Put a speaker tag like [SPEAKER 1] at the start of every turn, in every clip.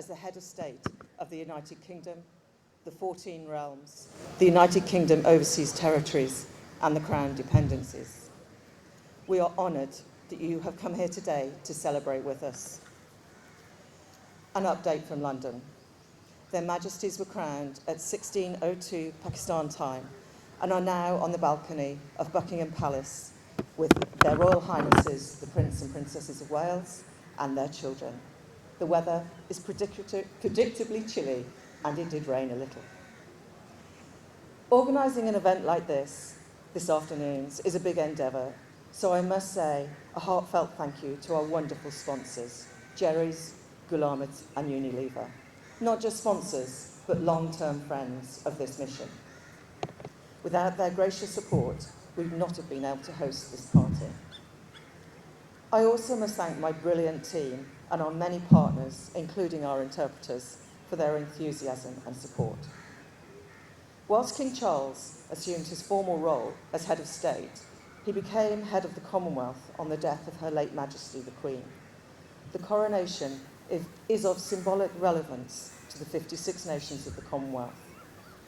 [SPEAKER 1] as the head of state of the United Kingdom, the 14 realms, the United Kingdom overseas territories, and the Crown dependencies. We are honoured that you have come here today to celebrate with us. An update from London. Their Majesties were crowned at 16:02 Pakistan time and are now on the balcony of Buckingham Palace with their Royal Highnesses, the Prince and Princesses of Wales, and their children. The weather is predictably chilly, and it did rain a little. Organising an event like this afternoon, is a big endeavour, so I must say a heartfelt thank you to our wonderful sponsors, Jerry's, Gulamat and Unilever. Not just sponsors, but long-term friends of this mission. Without their gracious support, we would not have been able to host this party. I also must thank my brilliant team and our many partners, including our interpreters, for their enthusiasm and support. Whilst King Charles assumed his formal role as head of state, he became head of the Commonwealth on the death of Her late Majesty the Queen. The coronation is of symbolic relevance to the 56 nations of the Commonwealth.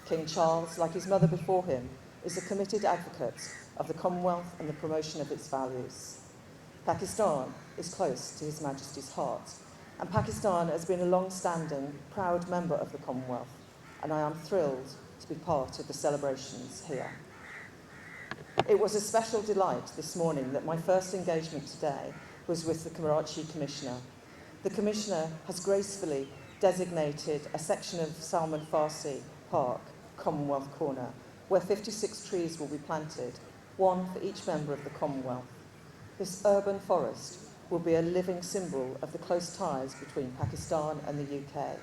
[SPEAKER 1] King Charles, like his mother before him, is a committed advocate of the Commonwealth and the promotion of its values. Pakistan is close to His Majesty's heart, and Pakistan has been a long-standing, proud member of the Commonwealth, and I am thrilled to be part of the celebrations here. It was a special delight this morning that my first engagement today was with the Karachi Commissioner. The Commissioner has gracefully designated a section of Salman Farsi Park, Commonwealth Corner, where 56 trees will be planted, one for each member of the Commonwealth. This urban forest will be a living symbol of the close ties between Pakistan and the UK.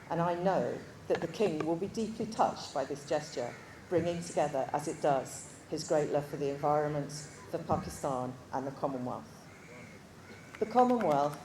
[SPEAKER 1] And I know that the King will be deeply touched by this gesture, bringing together, as it does, his great love for the environment, for Pakistan and the Commonwealth. The Commonwealth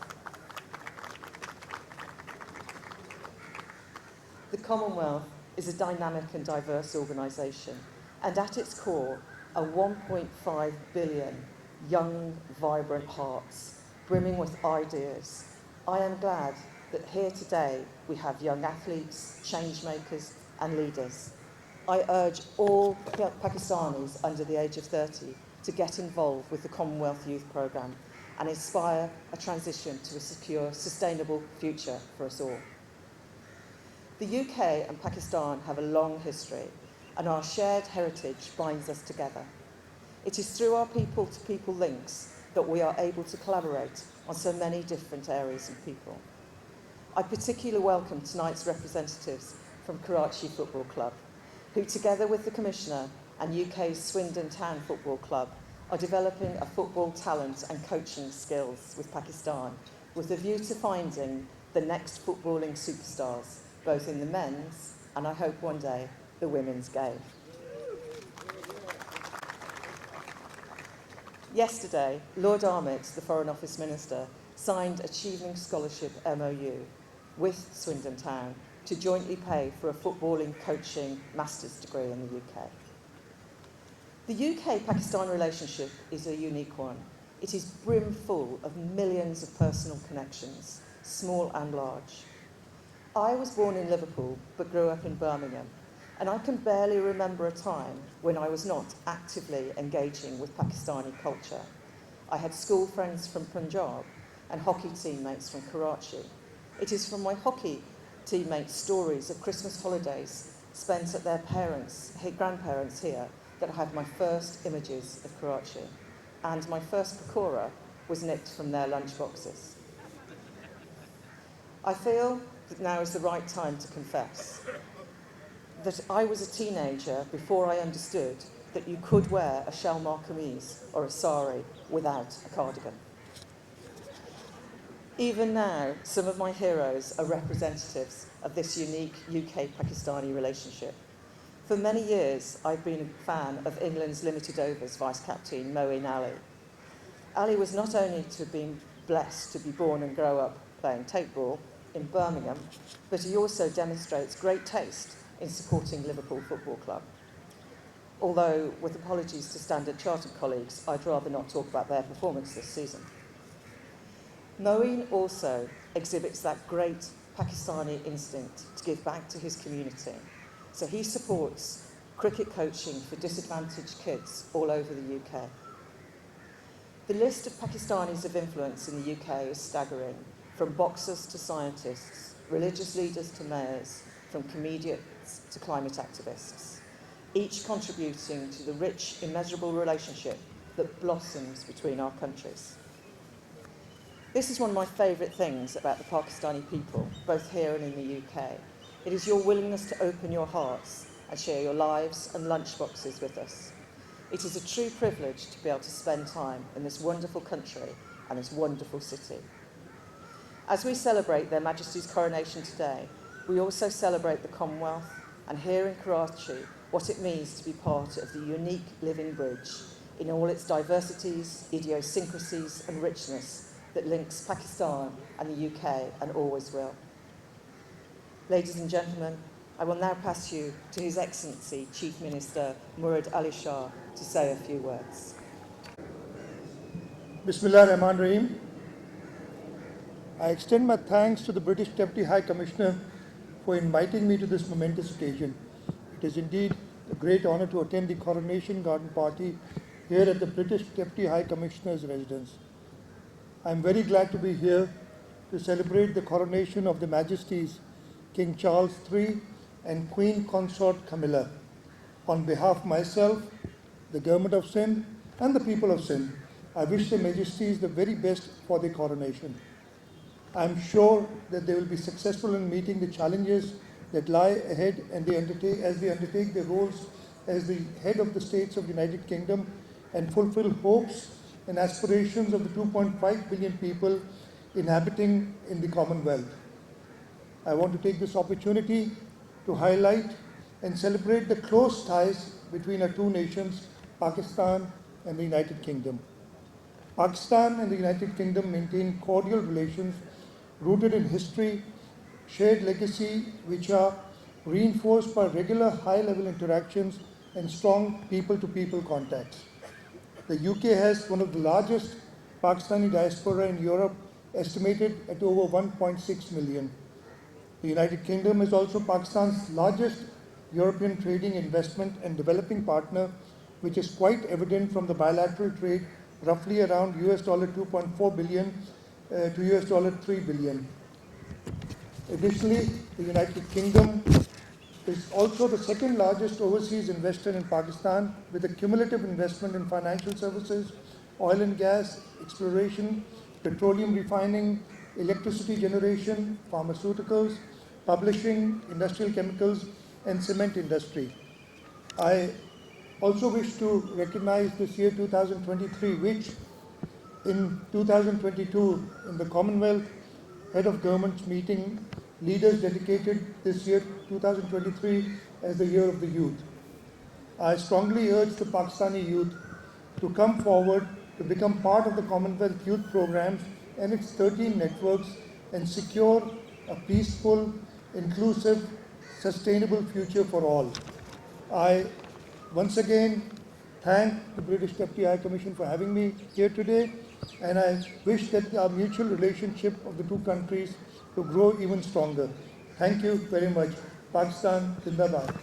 [SPEAKER 1] is a dynamic and diverse organisation, and at its core are 1.5 billion young, vibrant hearts, brimming with ideas. I am glad that here today we have young athletes, change makers and leaders. I urge all Pakistanis under the age of 30 to get involved with the Commonwealth Youth Programme and inspire a transition to a secure, sustainable future for us all. The UK and Pakistan have a long history, and our shared heritage binds us together. It is through our people-to-people links that we are able to collaborate on so many different areas and people. I particularly welcome tonight's representatives from Karachi Football Club, who together with the Commissioner and UK's Swindon Town Football Club are developing a football talent and coaching skills with Pakistan, with a view to finding the next footballing superstars, both in the men's and I hope one day the women's game. Yesterday, Lord Ahmed, the Foreign Office Minister, signed Achieving Scholarship MOU with Swindon Town to jointly pay for a footballing coaching master's degree in the UK. The UK-Pakistan relationship is a unique one. It is brimful of millions of personal connections, small and large. I was born in Liverpool but grew up in Birmingham, and I can barely remember a time when I was not actively engaging with Pakistani culture. I had school friends from Punjab and hockey teammates from Karachi. It is from my hockey teammates' stories of Christmas holidays spent at their grandparents here that I have my first images of Karachi, and my first pakora was nicked from their lunchboxes. I feel that now is the right time to confess that I was a teenager before I understood that you could wear a shalmar kameez or a sari without a cardigan. Even now, some of my heroes are representatives of this unique UK-Pakistani relationship. For many years, I've been a fan of England's limited overs vice-captain Moeen Ali. Ali was not only to have been blessed to be born and grow up playing tape ball in Birmingham, but he also demonstrates great taste in supporting Liverpool Football Club. Although, with apologies to Standard Chartered colleagues, I'd rather not talk about their performance this season. Moeen also exhibits that great Pakistani instinct to give back to his community. So he supports cricket coaching for disadvantaged kids all over the UK. The list of Pakistanis of influence in the UK is staggering, from boxers to scientists, religious leaders to mayors, from comedians to climate activists, each contributing to the rich, immeasurable relationship that blossoms between our countries. This is one of my favourite things about the Pakistani people, both here and in the UK. It is your willingness to open your hearts and share your lives and lunchboxes with us. It is a true privilege to be able to spend time in this wonderful country and this wonderful city. As we celebrate Their Majesty's coronation today, we also celebrate the Commonwealth and here in Karachi what it means to be part of the unique living bridge in all its diversities, idiosyncrasies and richness that links Pakistan and the UK and always will. Ladies and gentlemen, I will now pass you to His Excellency Chief Minister Murad Ali Shah to say a few words.
[SPEAKER 2] Bismillah ar-Rahman ar-Rahim. I extend my thanks to the British Deputy High Commissioner for inviting me to this momentous occasion. It is indeed a great honor to attend the Coronation Garden Party here at the British Deputy High Commissioner's residence. I am very glad to be here to celebrate the coronation of the Majesties King Charles III and Queen Consort Camilla. On behalf of myself, the Government of Sindh and the people of Sindh, I wish their Majesties the very best for the coronation. I am sure that they will be successful in meeting the challenges that lie ahead and as they undertake their roles as the head of the states of the United Kingdom and fulfill hopes and aspirations of the 2.5 billion people inhabiting in the Commonwealth. I want to take this opportunity to highlight and celebrate the close ties between our two nations, Pakistan and the United Kingdom. Pakistan and the United Kingdom maintain cordial relations rooted in history, shared legacy, which are reinforced by regular high-level interactions and strong people-to-people contacts. The UK has one of the largest Pakistani diaspora in Europe, estimated at over 1.6 million. The United Kingdom is also Pakistan's largest European trading, investment and developing partner, which is quite evident from the bilateral trade, roughly around $2.4 billion to $3 billion. Additionally, the United Kingdom is also the second largest overseas investor in Pakistan, with a cumulative investment in financial services, oil and gas, exploration, petroleum refining, electricity generation, pharmaceuticals, publishing, industrial chemicals, and cement industry. I also wish to recognize this year 2023, which in 2022, in the Commonwealth Head of Government's meeting, leaders dedicated this year 2023 as the Year of the Youth. I strongly urge the Pakistani youth to come forward to become part of the Commonwealth Youth Programs and its 13 networks and secure a peaceful, inclusive, sustainable future for all. I once again thank the British Deputy High Commission for having me here today, and I wish that our mutual relationship of the two countries to grow even stronger. Thank you very much. Pakistan Zindabad.